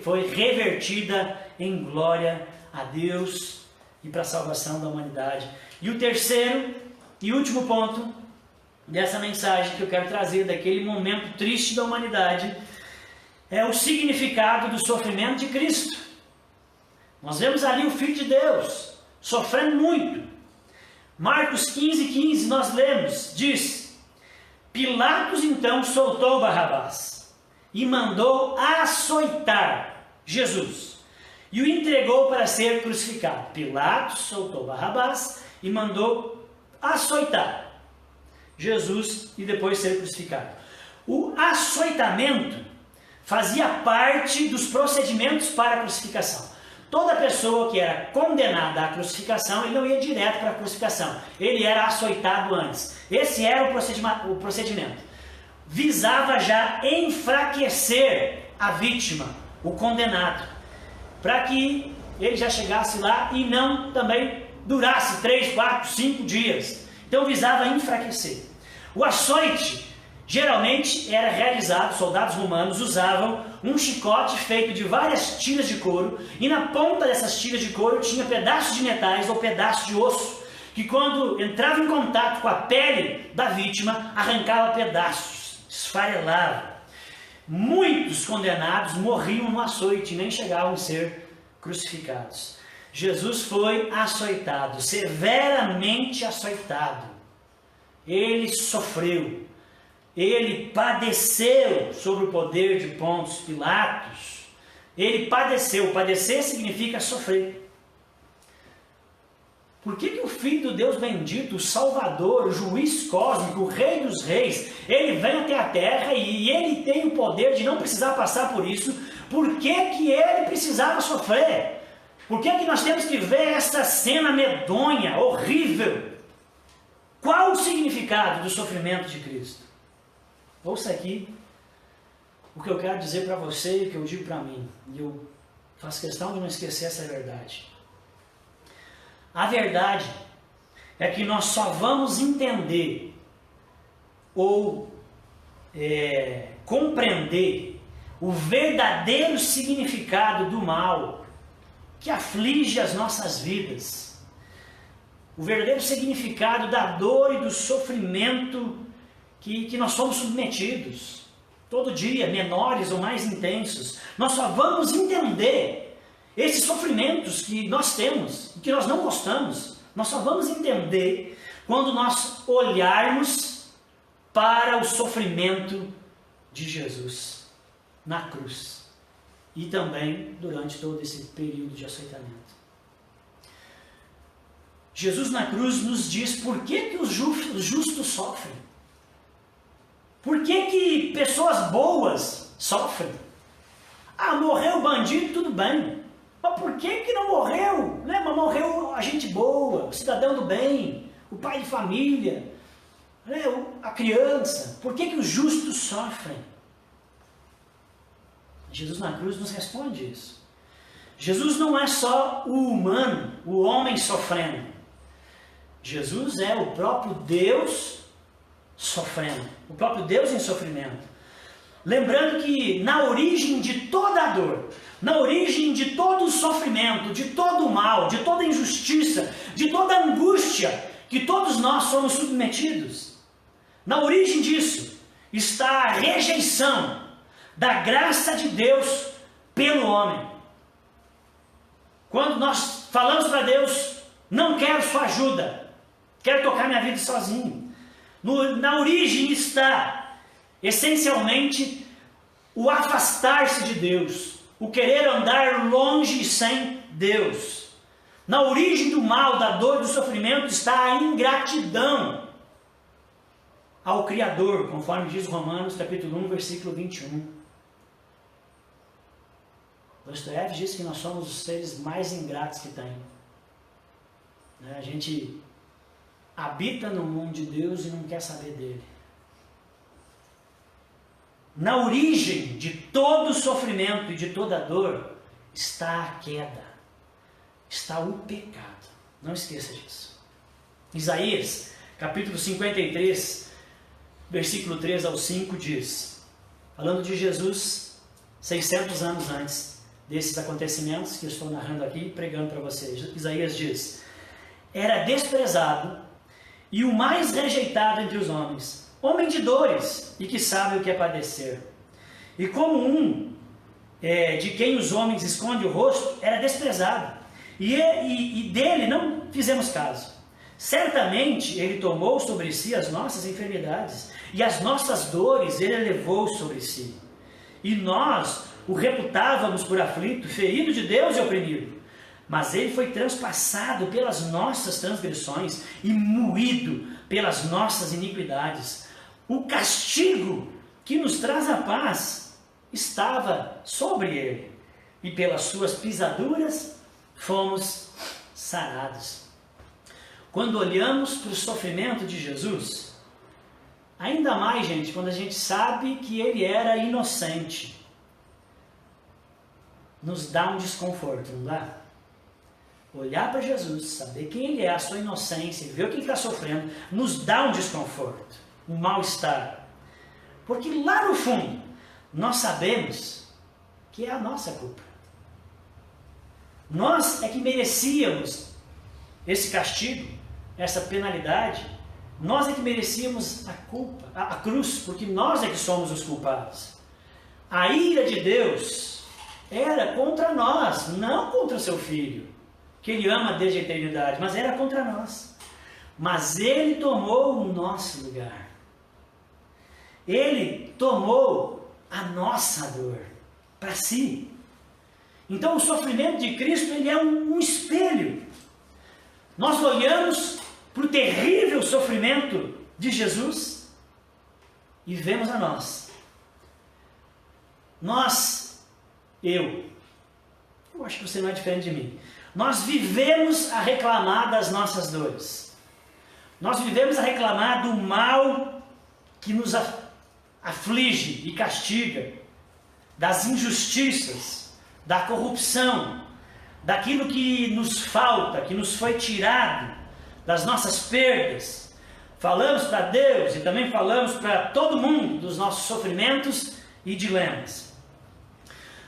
foi revertida em glória a Deus e para a salvação da humanidade. E o terceiro e último ponto dessa mensagem que eu quero trazer daquele momento triste da humanidade é o significado do sofrimento de Cristo. Nós vemos ali o Filho de Deus sofrendo muito. Marcos 15:15 nós lemos, diz: Pilatos então soltou Barrabás e mandou açoitar Jesus e o entregou para ser crucificado. Pilatos soltou Barrabás e mandou açoitar Jesus e depois ser crucificado. O açoitamento fazia parte dos procedimentos para a crucificação. Toda pessoa que era condenada à crucificação, ele não ia direto para a crucificação. Ele era açoitado antes. Esse era o procedimento. Visava já enfraquecer a vítima, o condenado, para que ele já chegasse lá e não também durasse 3, 4, 5 dias. Então visava enfraquecer. O açoite geralmente era realizado, soldados romanos usavam um chicote feito de várias tiras de couro, e na ponta dessas tiras de couro tinha pedaços de metais ou pedaços de osso, que quando entrava em contato com a pele da vítima, arrancava pedaços, esfarelava. Muitos condenados morriam no açoite e nem chegavam a ser crucificados. Jesus foi açoitado, severamente açoitado. Ele sofreu. Ele padeceu sob o poder de Pôncio Pilatos. Ele padeceu. Padecer significa sofrer. Por que o Filho do Deus bendito, o Salvador, o juiz cósmico, o Rei dos Reis, ele vem até a terra e ele tem o poder de não precisar passar por isso? Por que ele precisava sofrer? Por que nós temos que ver essa cena medonha, horrível? Qual o significado do sofrimento de Cristo? Ouça aqui o que eu quero dizer para você e o que eu digo para mim. E eu faço questão de não esquecer essa verdade. A verdade é que nós só vamos entender ou compreender o verdadeiro significado do mal que aflige as nossas vidas. O verdadeiro significado da dor e do sofrimento que nós somos submetidos todo dia, menores ou mais intensos. Nós só vamos entender esses sofrimentos que nós temos e que nós não gostamos. Nós só vamos entender quando nós olharmos para o sofrimento de Jesus na cruz e também durante todo esse período de açoitamento. Jesus na cruz nos diz por que os justos sofrem. Por que pessoas boas sofrem? Ah, morreu o bandido, tudo bem. Mas por que não morreu? Né? Mas morreu a gente boa, o cidadão do bem, o pai de família, né? A criança. Por que os justos sofrem? Jesus na cruz nos responde isso. Jesus não é só o humano, o homem sofrendo. Jesus é o próprio Deus sofrendo, o próprio Deus em sofrimento. Lembrando que na origem de toda a dor, na origem de todo o sofrimento, de todo o mal, de toda a injustiça, de toda a angústia que todos nós somos submetidos. Na origem disso está a rejeição da graça de Deus pelo homem. Quando nós falamos para Deus, não quero sua ajuda, quero tocar minha vida sozinho. Na origem está, essencialmente, o afastar-se de Deus, o querer andar longe e sem Deus. Na origem do mal, da dor e do sofrimento está a ingratidão ao Criador, conforme diz Romanos capítulo 1, versículo 21. Dostoiévski diz que nós somos os seres mais ingratos que tem. A gente habita no mundo de Deus e não quer saber dele. Na origem de todo sofrimento e de toda dor está a queda, está o pecado. Não esqueça disso. Isaías, capítulo 53, versículo 3 ao 5 diz, falando de Jesus 600 anos antes desses acontecimentos que eu estou narrando aqui, pregando para vocês. Isaías diz: era desprezado e o mais rejeitado entre os homens, homem de dores e que sabe o que é padecer. E como de quem os homens escondem o rosto, era desprezado. E dele não fizemos caso. Certamente ele tomou sobre si as nossas enfermidades, e as nossas dores ele levou sobre si. E nós o reputávamos por aflito, ferido de Deus e oprimido. Mas ele foi transpassado pelas nossas transgressões e moído pelas nossas iniquidades. O castigo que nos traz a paz estava sobre ele, e pelas suas pisaduras fomos sarados. Quando olhamos para o sofrimento de Jesus, ainda mais, gente, quando a gente sabe que ele era inocente, nos dá um desconforto, não dá? Olhar para Jesus, saber quem ele é, a sua inocência, e ver o que ele está sofrendo, nos dá um desconforto, um mal-estar. Porque lá no fundo, nós sabemos que é a nossa culpa. Nós é que merecíamos esse castigo, essa penalidade. Nós é que merecíamos a culpa, a cruz, porque nós é que somos os culpados. A ira de Deus era contra nós, não contra seu Filho, que ele ama desde a eternidade, mas era contra nós. Mas ele tomou o nosso lugar. Ele tomou a nossa dor para si. Então o sofrimento de Cristo, ele é um espelho. Nós olhamos para o terrível sofrimento de Jesus e vemos a nós. Eu acho que você não é diferente de mim. Nós vivemos a reclamar das nossas dores. Nós vivemos a reclamar do mal que nos aflige e castiga, das injustiças, da corrupção, daquilo que nos falta, que nos foi tirado, das nossas perdas. Falamos para Deus e também falamos para todo mundo dos nossos sofrimentos e dilemas.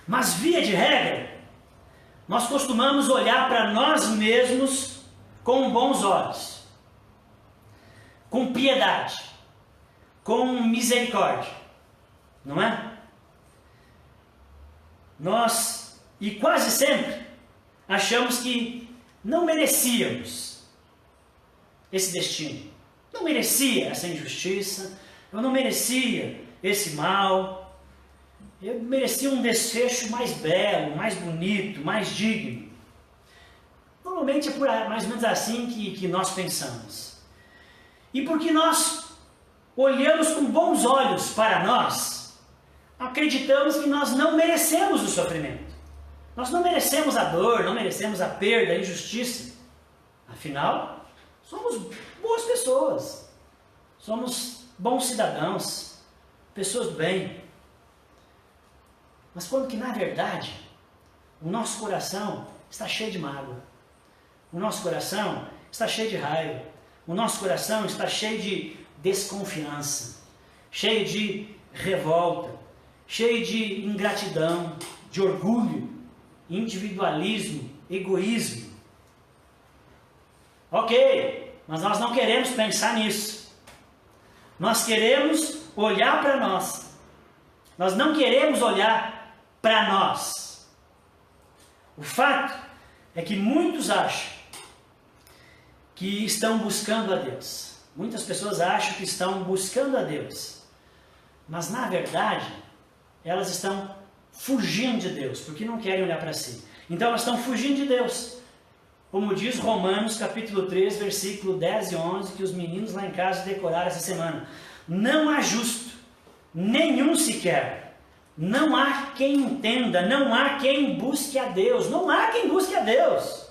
Mas, via de regra, nós costumamos olhar para nós mesmos com bons olhos, com piedade, com misericórdia, não é? Nós, e quase sempre, achamos que não merecíamos esse destino, não merecia essa injustiça, eu não merecia esse mal, eu merecia um desfecho mais belo, mais bonito, mais digno. Normalmente é por mais ou menos assim que nós pensamos. E porque nós olhamos com bons olhos para nós, acreditamos que nós não merecemos o sofrimento. Nós não merecemos a dor, não merecemos a perda, a injustiça. Afinal, somos boas pessoas, somos bons cidadãos, pessoas do bem. Mas quando que, na verdade, o nosso coração está cheio de mágoa, o nosso coração está cheio de raiva, o nosso coração está cheio de desconfiança, cheio de revolta, cheio de ingratidão, de orgulho, individualismo, egoísmo. Ok, Mas nós não queremos pensar nisso. Nós queremos olhar para nós. Nós não queremos olhar para nós. O fato é que muitos acham que estão buscando a Deus. Muitas pessoas acham que estão buscando a Deus. Mas na verdade, elas estão fugindo de Deus, porque não querem olhar para si. Então elas estão fugindo de Deus. Como diz Romanos capítulo 3, versículo 10 e 11, que os meninos lá em casa decoraram essa semana. Não há justo, nenhum sequer. Não há quem entenda, não há quem busque a Deus. Não há quem busque a Deus.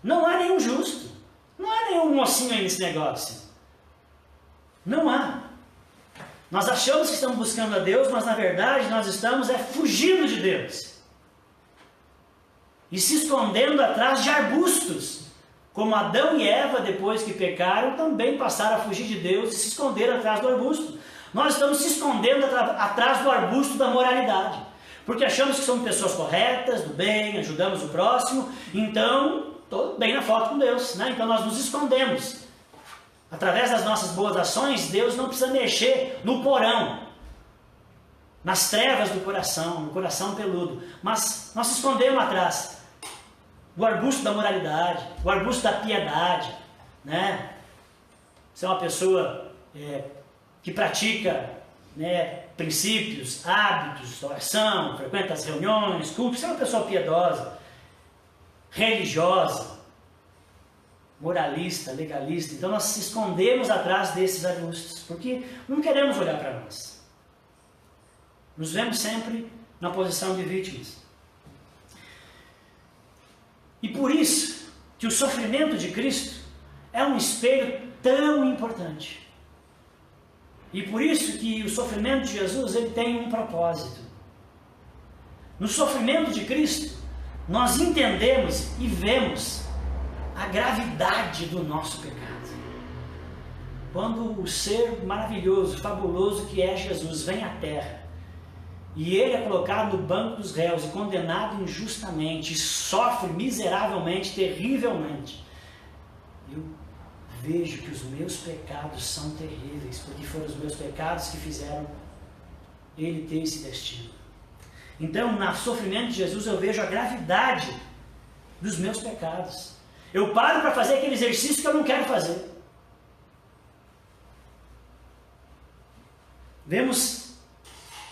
Não há nenhum justo. Não há nenhum mocinho aí nesse negócio. Não há. Nós achamos que estamos buscando a Deus, mas na verdade nós estamos fugindo de Deus. E se escondendo atrás de arbustos. Como Adão e Eva, depois que pecaram, também passaram a fugir de Deus e se esconderam atrás do arbusto. Nós estamos se escondendo atrás do arbusto da moralidade. Porque achamos que somos pessoas corretas, do bem, ajudamos o próximo. Então, estou bem na foto com Deus, né? Então nós nos escondemos. Através das nossas boas ações, Deus não precisa mexer no porão, nas trevas do coração, no coração peludo. Mas nós se escondemos atrás do arbusto da moralidade, do arbusto da piedade, né? Você é uma pessoa que pratica, né, princípios, hábitos, oração, frequenta as reuniões, cultos. Você é uma pessoa piedosa, religiosa, moralista, legalista. Então nós se escondemos atrás desses arbustos, porque não queremos olhar para nós. Nos vemos sempre na posição de vítimas. E por isso que o sofrimento de Cristo é um espelho tão importante. E por isso que o sofrimento de Jesus ele tem um propósito. No sofrimento de Cristo, nós entendemos e vemos a gravidade do nosso pecado. Quando o ser maravilhoso, fabuloso que é Jesus vem à terra, e ele é colocado no banco dos réus e condenado injustamente, e sofre miseravelmente, terrivelmente, eu vejo que os meus pecados são terríveis, porque foram os meus pecados que fizeram ele ter esse destino. Então, no sofrimento de Jesus, eu vejo a gravidade dos meus pecados. Eu paro para fazer aquele exercício que eu não quero fazer. Vemos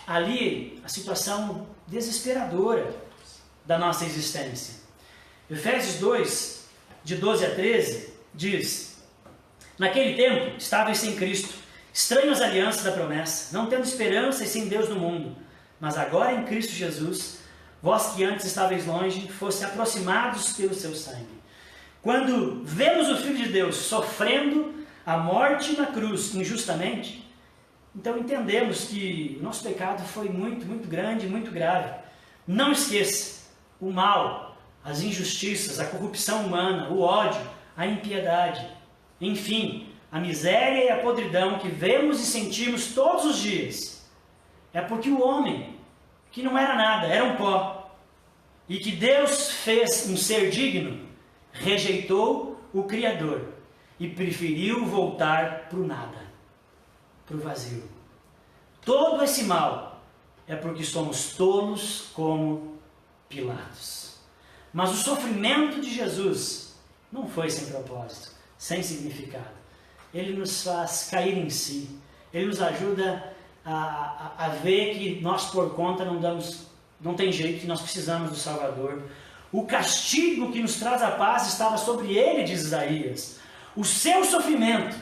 ali a situação desesperadora da nossa existência. Efésios 2, de 12 a 13, diz: naquele tempo, estáveis sem Cristo, estranhos às alianças da promessa, não tendo esperança e sem Deus no mundo, mas agora em Cristo Jesus, vós que antes estáveis longe, fossem aproximados pelo seu sangue. Quando vemos o Filho de Deus sofrendo a morte na cruz injustamente, então entendemos que o nosso pecado foi muito, muito grande, muito grave. Não esqueça, o mal, as injustiças, a corrupção humana, o ódio, a impiedade, enfim, a miséria e a podridão que vemos e sentimos todos os dias, é porque o homem, que não era nada, era um pó, e que Deus fez um ser digno, rejeitou o Criador e preferiu voltar para o nada, para o vazio. Todo esse mal é porque somos tolos como Pilatos. Mas o sofrimento de Jesus não foi sem propósito, sem significado. Ele nos faz cair em si. Ele nos ajuda a ver que nós por conta não tem jeito, que nós precisamos do Salvador. O castigo que nos traz a paz estava sobre ele, diz Isaías. O seu sofrimento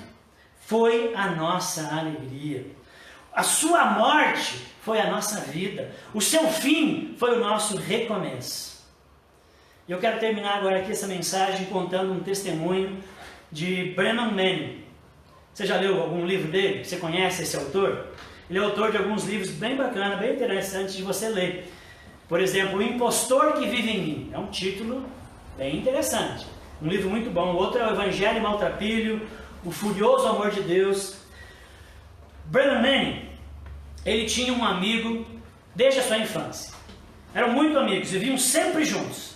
foi a nossa alegria. A sua morte foi a nossa vida. O seu fim foi o nosso recomeço. E eu quero terminar agora aqui essa mensagem contando um testemunho de Brennan Manning. Você já leu algum livro dele? Você conhece esse autor? Ele é autor de alguns livros bem bacanas, bem interessantes de você ler. Por exemplo, O Impostor que Vive em Mim. É um título bem interessante. Um livro muito bom. O outro é O Evangelho Maltrapilho, O Furioso Amor de Deus. Brennan Manning, ele tinha um amigo desde a sua infância. Eram muito amigos, viviam sempre juntos.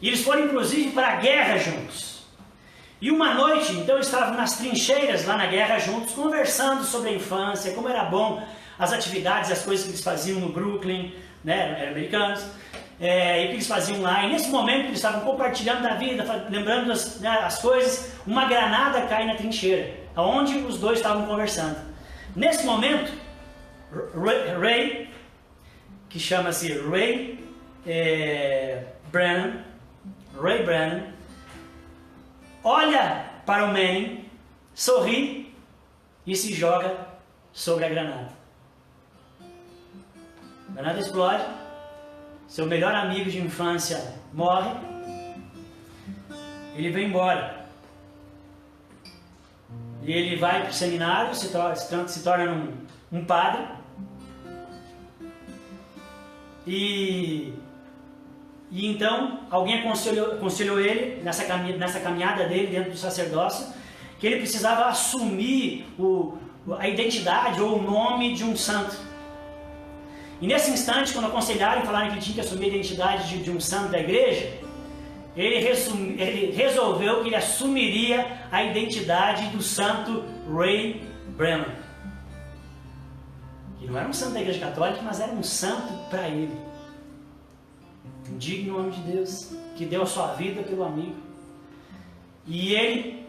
E eles foram inclusive para a guerra juntos. E uma noite, então, estavam nas trincheiras lá na guerra juntos, conversando sobre a infância, como era bom as atividades, as coisas que eles faziam no Brooklyn, né, eram americanos, e o que eles faziam lá. E nesse momento que eles estavam compartilhando da vida, lembrando as coisas, uma granada cai na trincheira, onde os dois estavam conversando. Nesse momento, Ray, que chama-se Ray Brennan, olha para o Manning, sorri e se joga sobre a granada. A granada explode, seu melhor amigo de infância morre, ele vai embora. E ele vai para o seminário, se torna um padre. E então alguém aconselhou ele nessa caminhada dele dentro do sacerdócio, que ele precisava assumir a identidade ou o nome de um santo. E nesse instante, quando aconselharam e falaram que ele tinha que assumir a identidade de um santo da igreja, ele resolveu que ele assumiria a identidade do santo Ray Brennan, que não era um santo da igreja católica, mas era um santo para ele, um digno homem de Deus, que deu a sua vida pelo amigo. E ele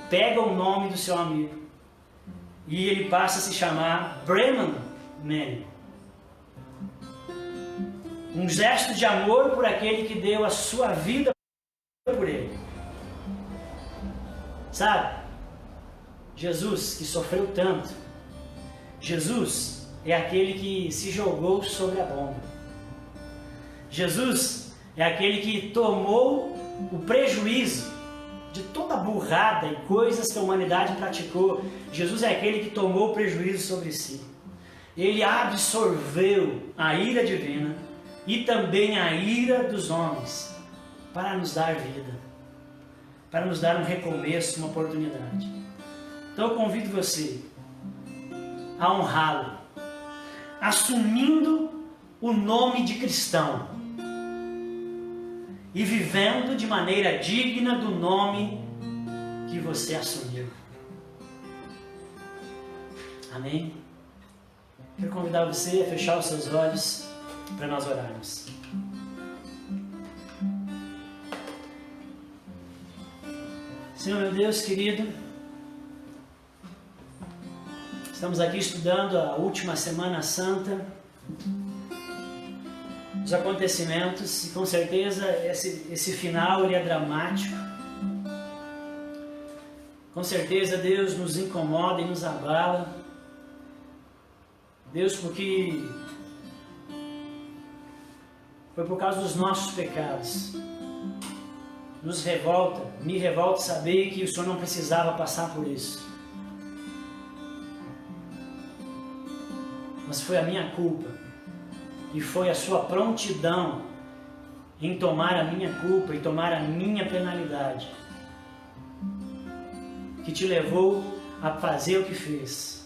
pega o nome do seu amigo e ele passa a se chamar Brennan Manning. Um gesto de amor por aquele que deu a sua vida por ele. Sabe? Jesus, que sofreu tanto. Jesus é aquele que se jogou sobre a bomba. Jesus é aquele que tomou o prejuízo de toda a burrada e coisas que a humanidade praticou. Jesus é aquele que tomou o prejuízo sobre si. Ele absorveu a ira divina e também a ira dos homens, para nos dar vida, para nos dar um recomeço, uma oportunidade. Então eu convido você a honrá-lo, assumindo o nome de cristão e vivendo de maneira digna do nome que você assumiu. Amém? Quero convidar você a fechar os seus olhos para nós orarmos. Senhor meu Deus querido, estamos aqui estudando a última Semana Santa, os acontecimentos, e com certeza esse final ele é dramático. Com certeza Deus nos incomoda e nos abala. Deus, porque foi por causa dos nossos pecados. Me revolta saber que o Senhor não precisava passar por isso. Mas foi a minha culpa. E foi a sua prontidão em tomar a minha culpa e tomar a minha penalidade que te levou a fazer o que fez.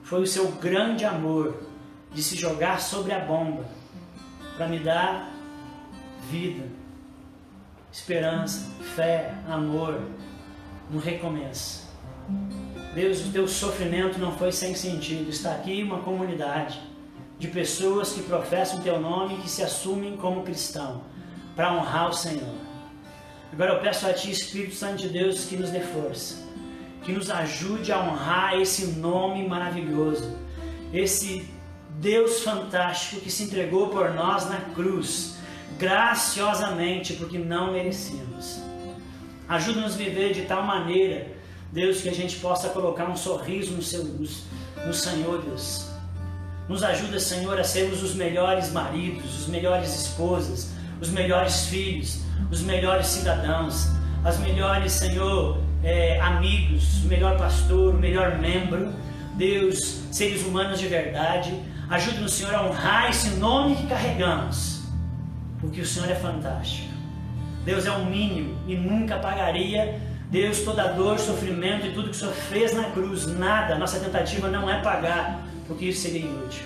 Foi o seu grande amor de se jogar sobre a bomba para me dar vida, esperança, fé, amor, um recomeço. Deus, o teu sofrimento não foi sem sentido. Está aqui uma comunidade de pessoas que professam o teu nome e que se assumem como cristão, para honrar o Senhor. Agora eu peço a Ti, Espírito Santo de Deus, que nos dê força, que nos ajude a honrar esse nome maravilhoso, esse Deus fantástico que se entregou por nós na cruz, graciosamente, porque não merecíamos. Ajuda-nos a viver de tal maneira, Deus, que a gente possa colocar um sorriso no Senhor, Deus. Nos ajuda, Senhor, a sermos os melhores maridos, os melhores esposas, os melhores filhos, os melhores cidadãos, as melhores, Senhor, amigos, o melhor pastor, o melhor membro. Deus, seres humanos de verdade, ajuda-nos, Senhor, a honrar esse nome que carregamos, porque o Senhor é fantástico. Deus é o mínimo e nunca pagaria, Deus, toda dor, sofrimento e tudo que o Senhor fez na cruz. Nada, nossa tentativa não é pagar, porque isso seria inútil.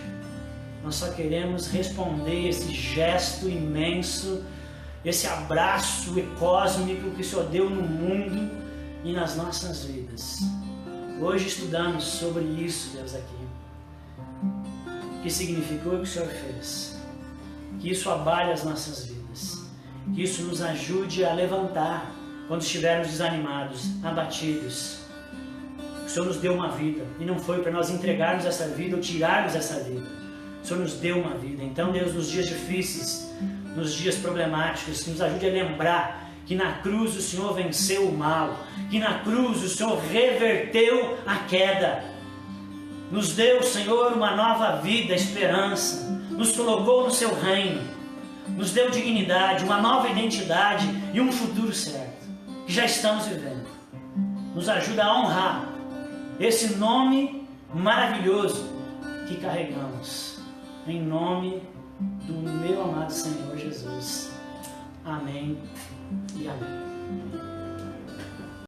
Nós só queremos responder esse gesto imenso, esse abraço cósmico que o Senhor deu no mundo, e nas nossas vidas. Hoje estudamos sobre isso, Deus, aqui. O que significou o que o Senhor fez. Que isso abale as nossas vidas. Que isso nos ajude a levantar quando estivermos desanimados, abatidos. O Senhor nos deu uma vida e não foi para nós entregarmos essa vida ou tirarmos essa vida. O Senhor nos deu uma vida. Então, Deus, nos dias difíceis, nos dias problemáticos, que nos ajude a lembrar que na cruz o Senhor venceu o mal, que na cruz o Senhor reverteu a queda. Nos deu, Senhor, uma nova vida, esperança, nos colocou no seu reino, nos deu dignidade, uma nova identidade e um futuro certo, que já estamos vivendo. Nos ajuda a honrar esse nome maravilhoso que carregamos, em nome do meu amado Senhor Jesus. Amém e amém.